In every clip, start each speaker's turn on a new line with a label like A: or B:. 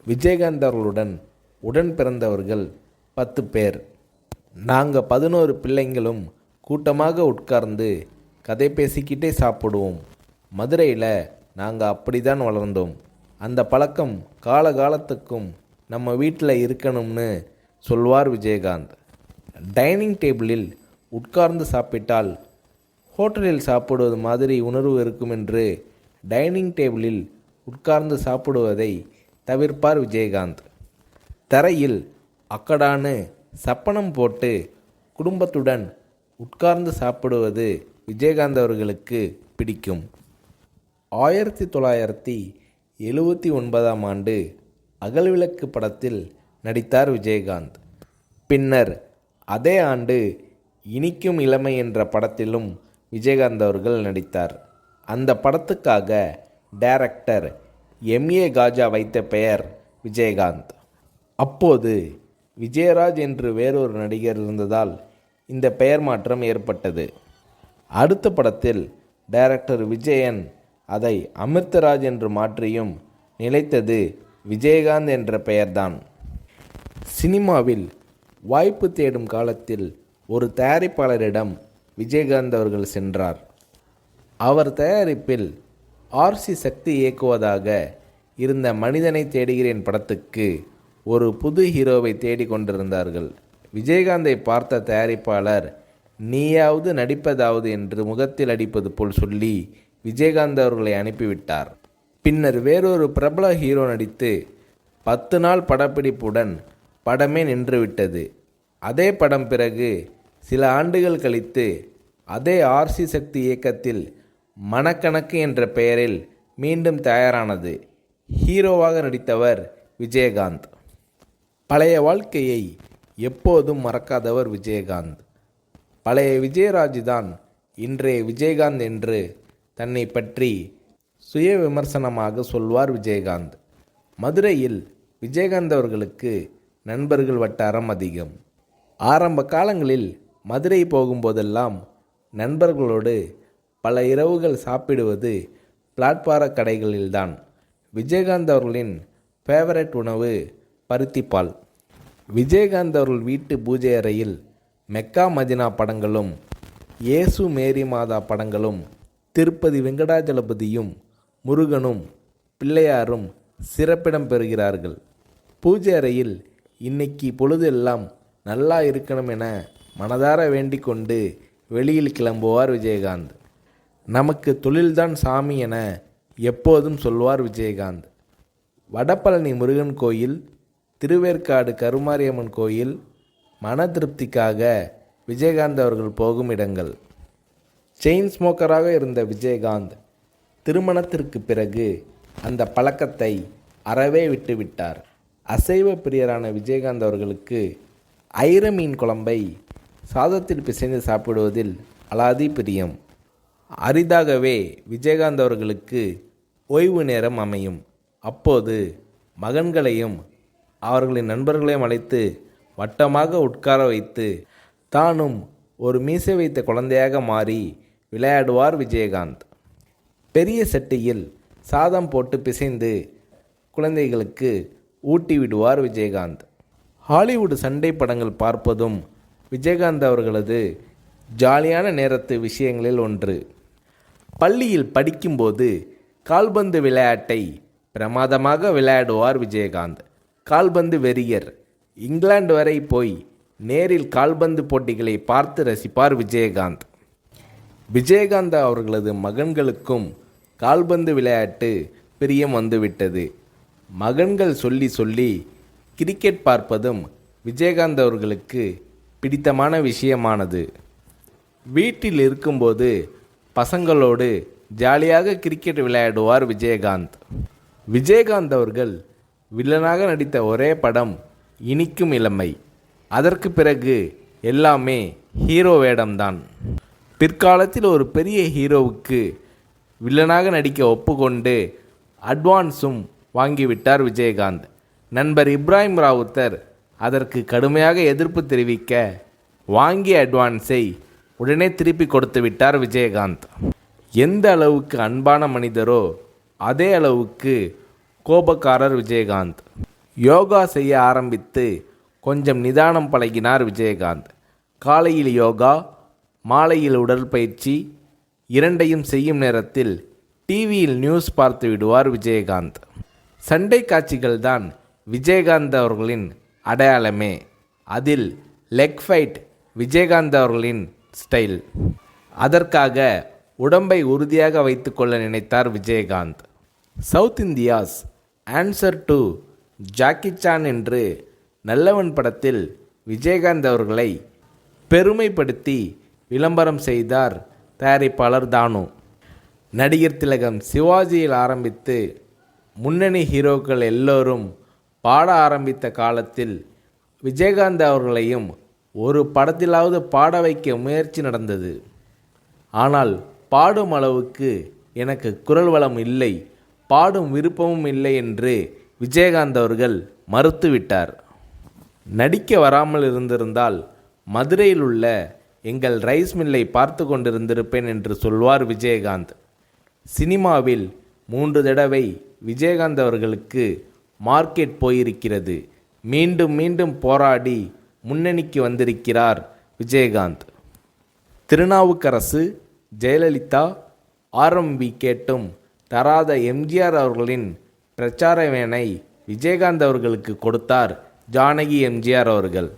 A: விஜயகாந்த் அவர்களுடன் உடன் பிறந்தவர்கள் 10 பேர். நாங்கள் 11 பிள்ளைங்களும் கூட்டமாக உட்கார்ந்து கதை பேசிக்கிட்டே சாப்பிடுவோம். மதுரையில் நாங்கள் அப்படி தான் வளர்ந்தோம். அந்த பழக்கம் காலகாலத்துக்கும் நம்ம வீட்டில் இருக்கணும்னு சொல்வார் விஜயகாந்த். டைனிங் டேபிளில் உட்கார்ந்து சாப்பிட்டால் ஹோட்டலில் சாப்பிடுவது மாதிரி உணர்வு இருக்கும் என்று டைனிங் டேபிளில் உட்கார்ந்து சாப்பிடுவதை தவிர்ப்பார் விஜயகாந்த். தரையில் அக்கடான்னு சப்பனம் போட்டு குடும்பத்துடன் உட்கார்ந்து சாப்பிடுவது விஜயகாந்த் அவர்களுக்கு பிடிக்கும். 1979ஆம் ஆண்டு அகல்விளக்கு படத்தில் நடித்தார் விஜயகாந்த். பின்னர் அதே ஆண்டு இனிக்கும் இளமை என்ற படத்திலும் விஜயகாந்த் அவர்கள் நடித்தார். அந்த படத்துக்காக டைரக்டர் M.A. காஜா வைத்த பெயர் விஜயகாந்த். அப்போது விஜயராஜ் என்று வேறொரு நடிகர் இருந்ததால் இந்த பெயர் மாற்றம் ஏற்பட்டது. அடுத்த படத்தில் டைரக்டர் விஜயன் அதை அமிர்தராஜ் என்று மாற்றியும் நிலைத்தது விஜயகாந்த் என்ற பெயர்தான். சினிமாவில் வாய்ப்பு தேடும் காலத்தில் ஒரு தயாரிப்பாளரிடம் விஜயகாந்த் அவர்கள் சென்றார். அவர் தயாரிப்பில் R.C. சக்தி இயக்குவதாக இருந்த மனிதனை தேடுகிறேன் படத்துக்கு ஒரு புது ஹீரோவை தேடிக்கொண்டிருந்தார்கள். விஜயகாந்தை பார்த்த தயாரிப்பாளர் நீயாவது நடிப்பதாவது என்று முகத்தில் அடிப்பது போல் சொல்லி விஜயகாந்த் அவர்களை அனுப்பிவிட்டார். பின்னர் வேறொரு பிரபல ஹீரோ நடித்து 10 நாள் படப்பிடிப்புடன் படமே நின்றுவிட்டது. அதே படம் பிறகு சில ஆண்டுகள் கழித்து அதே R.C. சக்தி இயக்கத்தில் மனக்கணக்கு என்ற பெயரில் மீண்டும் தயாரானது. ஹீரோவாக நடித்தவர் விஜயகாந்த். பழைய வாழ்க்கையை எப்போதும் மறக்காதவர் விஜயகாந்த். பழைய விஜயராஜ் தான் இன்றைய விஜயகாந்த் என்று தன்னை பற்றி சுய விமர்சனமாக சொல்வார் விஜயகாந்த். மதுரையில் விஜயகாந்த் அவர்களுக்கு நண்பர்கள் வட்டாரம் அதிகம். ஆரம்ப காலங்களில் மதுரை போகும்போதெல்லாம் நண்பர்களோடு பல இரவுகள் சாப்பிடுவது பிளாட்பார கடைகளில்தான். விஜயகாந்த் அவர்களின் ஃபேவரட் உணவு பருத்திப்பால். விஜயகாந்த் அவர்கள் வீட்டு பூஜை அறையில் மெக்கா மதினா படங்களும் இயேசு மேரி மாதா படங்களும் திருப்பதி வெங்கடாஜலபதியும் முருகனும் பிள்ளையாரும் சிறப்பிடம் பெறுகிறார்கள். பூஜை அறையில் இன்னைக்கு பொழுது எல்லாம் நல்லா இருக்கணும் என மனதார வேண்டிக் கொண்டு வெளியில் கிளம்புவார் விஜயகாந்த். நமக்கு தொழில்தான் சாமி என எப்போதும் சொல்வார் விஜயகாந்த். வடபழனி முருகன் கோயில், திருவேற்காடு கருமாரியம்மன் கோயில் மன திருப்திக்காக விஜயகாந்த் அவர்கள் போகும் இடங்கள். செயின் ஸ்மோக்கராக இருந்த விஜயகாந்த் திருமணத்திற்கு பிறகு அந்த பழக்கத்தை அறவே விட்டுவிட்டார். அசைவ பிரியரான விஜயகாந்த் அவர்களுக்கு ஐர மீன் குழம்பை சாதத்தில் பிசைந்து சாப்பிடுவதில் அலாதி பிரியம். அரிதாகவே விஜயகாந்த் அவர்களுக்கு ஓய்வு நேரம் அமையும். அப்போது மகன்களையும் அவர்களின் நண்பர்களையும் அழைத்து வட்டமாக உட்கார வைத்து தானும் ஒரு மீசை வைத்த குழந்தையாக மாறி விளையாடுவார் விஜயகாந்த். பெரிய சட்டியில் சாதம் போட்டு பிசைந்து குழந்தைகளுக்கு ஊட்டி விடுவார் விஜயகாந்த். ஹாலிவுட் சண்டை படங்கள் பார்ப்பதும் விஜயகாந்த் அவர்களது ஜாலியான நேரத்து விஷயங்களில் ஒன்று. பள்ளியில் படிக்கும்போது கால்பந்து விளையாட்டை பிரமாதமாக விளையாடுவார் விஜயகாந்த். கால்பந்து வெறியர். இங்கிலாந்து வரை போய் நேரில் கால்பந்து போட்டிகளை பார்த்து ரசிப்பார் விஜயகாந்த். விஜயகாந்த் அவர்களது மகன்களுக்கும் கால்பந்து விளையாட்டு பிரியம் வந்துவிட்டது. மகன்கள் சொல்லி சொல்லி கிரிக்கெட் பார்ப்பதும் விஜயகாந்த் அவர்களுக்கு பிடித்தமான விஷயமானது. வீட்டில் இருக்கும்போது பசங்களோடு ஜாலியாக கிரிக்கெட் விளையாடுவார் விஜயகாந்த். விஜயகாந்த் அவர்கள் வில்லனாக நடித்த ஒரே படம் இனிக்கும் இளமை. அதற்கு பிறகு எல்லாமே ஹீரோ வேடம்தான். பிற்காலத்தில் ஒரு பெரிய ஹீரோவுக்கு வில்லனாக நடிக்க ஒப்புக்கொண்டு அட்வான்ஸும் வாங்கிவிட்டார் விஜயகாந்த். நண்பர் இப்ராஹிம் ராவுத்தர் அதற்கு கடுமையாக எதிர்ப்பு தெரிவிக்க வாங்கிய அட்வான்ஸை உடனே திருப்பி கொடுத்து விட்டார் விஜயகாந்த். எந்த அளவுக்கு அன்பான மனிதரோ அதே அளவுக்கு கோபக்காரர் விஜயகாந்த். யோகா செய்ய ஆரம்பித்து கொஞ்சம் நிதானம் பழகினார் விஜயகாந்த். காலையில் யோகா, மாலையில் உடற்பயிற்சி இரண்டையும் செய்யும் நேரத்தில் டிவியில் நியூஸ் பார்த்து விடுவார் விஜயகாந்த். சண்டை காட்சிகள்தான் விஜயகாந்த் அவர்களின் அடையாளமே. அதில் லெக் ஃபைட் விஜயகாந்த் அவர்களின் ஸ்டைல். அதற்காக உடம்பை உறுதியாக வைத்துக்கொள்ள நினைத்தார் Vijayakanth. South India's answer to Jackie Chan என்று நல்லவன் படத்தில் விஜயகாந்த் அவர்களை பெருமைப்படுத்தி விளம்பரம் செய்தார் தயாரிப்பாளர் தானு. நடிகர் திலகம் சிவாஜியில் ஆரம்பித்து முன்னணி ஹீரோக்கள் எல்லோரும் பாட ஆரம்பித்த காலத்தில் விஜயகாந்த் அவர்களையும் ஒரு படத்திலாவது பாட வைக்க முயற்சி நடந்தது. ஆனால் பாடும் அளவுக்கு எனக்கு குரல் வளம் இல்லை, பாடும் விருப்பமும் இல்லை என்று விஜயகாந்த் அவர்கள் மறுத்துவிட்டார். நடிக்க வராமல் இருந்திருந்தால் மதுரையில் உள்ள எங்கள் ரைஸ் மில்லை பார்த்து கொண்டிருந்திருப்பேன் என்று சொல்வார் விஜயகாந்த். சினிமாவில் 3 தடவை விஜயகாந்த் அவர்களுக்கு மார்க்கெட் போயிருக்கிறது. மீண்டும் மீண்டும் போராடி முன்னணிக்கு வந்திருக்கிறார் விஜயகாந்த். திருநாவுக்கரசு, ஜெயலலிதா, ஆர்எம்பி கேட்டும் தராத எம்ஜிஆர் அவர்களின் பிரச்சார வேனை விஜயகாந்த் அவர்களுக்கு கொடுத்தார் ஜானகி எம்ஜிஆர் அவர்கள்.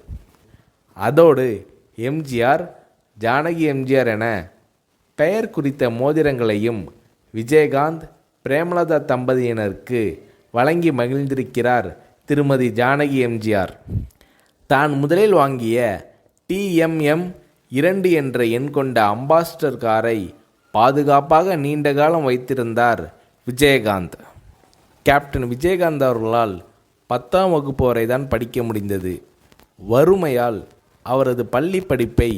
A: அதோடு எம்ஜிஆர், ஜானகி எம்ஜிஆர் என பெயர் குறித்த மோதிரங்களையும் விஜயகாந்த், பிரேமலதா தம்பதியினருக்கு வழங்கி மகிழ்ந்திருக்கிறார் திருமதி ஜானகி எம்ஜிஆர். தான் முதலில் வாங்கிய TMM 2 என்ற எண் கொண்ட அம்பாஸ்டர் காரை பாதுகாப்பாக நீண்ட காலம் வைத்திருந்தார் விஜயகாந்த். கேப்டன் விஜயகாந்த் அவர்களால் 10ஆம் வகுப்பு வரை தான் படிக்க முடிந்தது. வறுமையால் அவரது பள்ளி படிப்பை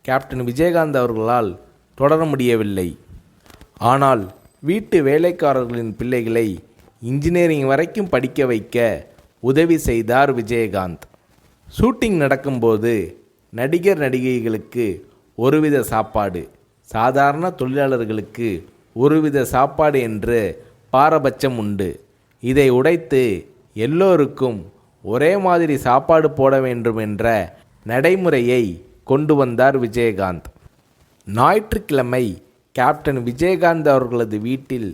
A: கேப்டன் விஜயகாந்த் அவர்களால் தொடர முடியவில்லை. ஆனால் வீட்டு வேலைக்காரர்களின் பிள்ளைகளை இன்ஜினியரிங் வரைக்கும் படிக்க வைக்க உதவி செய்தார் விஜயகாந்த். ஷூட்டிங் நடக்கும்போது நடிகர் நடிகைகளுக்கு ஒருவித சாப்பாடு, சாதாரண தொழிலாளர்களுக்கு ஒருவித சாப்பாடு என்று பாரபட்சம் உண்டு. இதை உடைத்து எல்லோருக்கும் ஒரே மாதிரி சாப்பாடு போட வேண்டும் என்ற நடைமுறையை கொண்டு வந்தார் விஜயகாந்த். ஞாயிற்றுக்கிழமை கேப்டன் விஜயகாந்த் அவர்களது வீட்டில்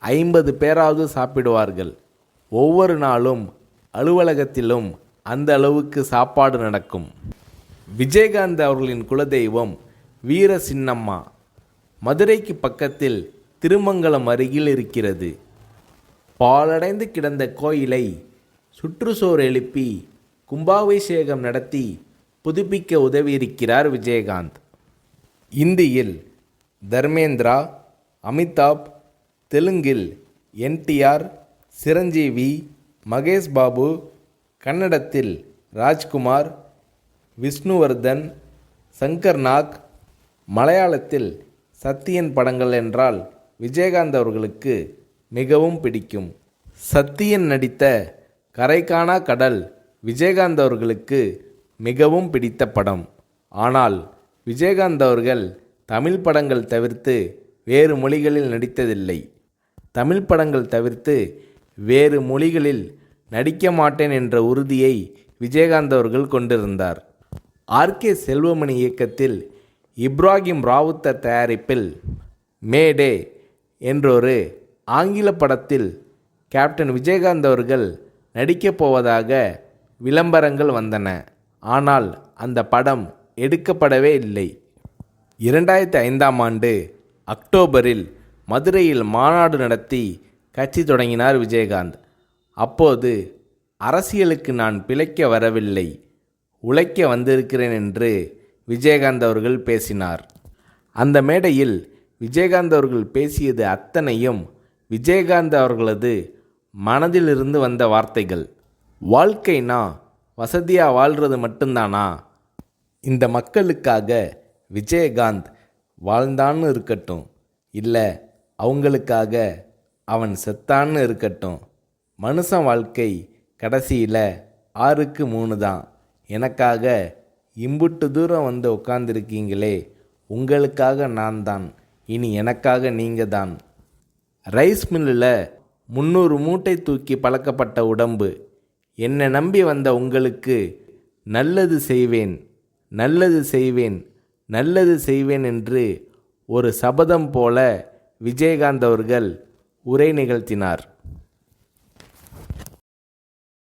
A: 50 பேராவது சாப்பிடுவார்கள். ஒவ்வொரு நாளும் அலுவலகத்திலும் அந்த அளவுக்கு சாப்பாடு நடக்கும். விஜயகாந்த் அவர்களின் குலதெய்வம் வீர சின்னம்மா. மதுரைக்கு பக்கத்தில் திருமங்கலம் அருகில் இருக்கிறது. பாழடைந்து கிடந்த கோயிலை சுற்றுச்சோர் எழுப்பி கும்பாபிஷேகம் நடத்தி புதுப்பிக்க உதவியிருக்கிறார் விஜயகாந்த். இந்தியில் தர்மேந்திரா, அமிதாப், தெலுங்கில் NTR, சிரஞ்சீவி, மகேஷ் பாபு, கன்னடத்தில் ராஜ்குமார், விஷ்ணுவர்தன், சங்கர் நாக், மலையாளத்தில் சத்யன் படங்கள் என்றால் விஜயகாந்த் அவர்களுக்கு மிகவும் பிடிக்கும். சத்யன் நடித்த கரைகாணா கடல் விஜயகாந்த் அவர்களுக்கு மிகவும் பிடித்த படம். ஆனால் விஜயகாந்த் அவர்கள் தமிழ் படங்கள் தவிர்த்து வேறு மொழிகளில் நடித்ததில்லை. தமிழ் படங்கள் தவிர்த்து வேறு மொழிகளில் நடிக்க மாட்டேன் என்ற உறுதியை விஜயகாந்த் அவர்கள் கொண்டிருந்தார். RK செல்வமணி இயக்கத்தில் இப்ராஹிம் ராவுத்தர் தயாரிப்பில் மேடே என்றொரு ஆங்கில படத்தில் கேப்டன் விஜயகாந்த் அவர்கள் நடிக்கப் போவதாக விளம்பரங்கள் வந்தன. ஆனால் அந்த படம் எடுக்கப்படவே இல்லை. 2005ஆம் ஆண்டு அக்டோபரில் மதுரையில் மாநாடு நடத்தி கட்சி தொடங்கினார் விஜயகாந்த். அப்போது அரசியலுக்கு நான் பிழைக்க வரவில்லை, உழைக்க வந்திருக்கிறேன் என்று விஜயகாந்த் அவர்கள் பேசினார். அந்த மேடையில் விஜயகாந்த் அவர்கள் பேசியது அத்தனையும் விஜயகாந்த் அவர்களது மனதிலிருந்து வந்த வார்த்தைகள். வாழ்க்கைனா வசதியாக வாழ்கிறது மட்டும்தானா? இந்த மக்களுக்காக விஜயகாந்த் வாழ்ந்தான்னு இருக்கட்டும், இல்லை அவங்களுக்காக அவன் செத்தான்னு இருக்கட்டும், மனுஷன் வாழ்க்கை கடைசியில் 6க்கு 3 தான். எனக்காக இம்புட்டு தூரம் வந்து உட்காந்துருக்கீங்களே, உங்களுக்காக நான் தான், இனி எனக்காக நீங்கள் தான். ரைஸ் மில்லில் 300 மூட்டை தூக்கி பழக்கப்பட்ட உடம்பு என்னை நம்பி வந்த உங்களுக்கு நல்லது செய்வேன், நல்லது செய்வேன், நல்லது செய்வேன் என்று ஒரு சபதம் போல விஜயகாந்த் அவர்கள் உரை நிகழ்த்தினார்.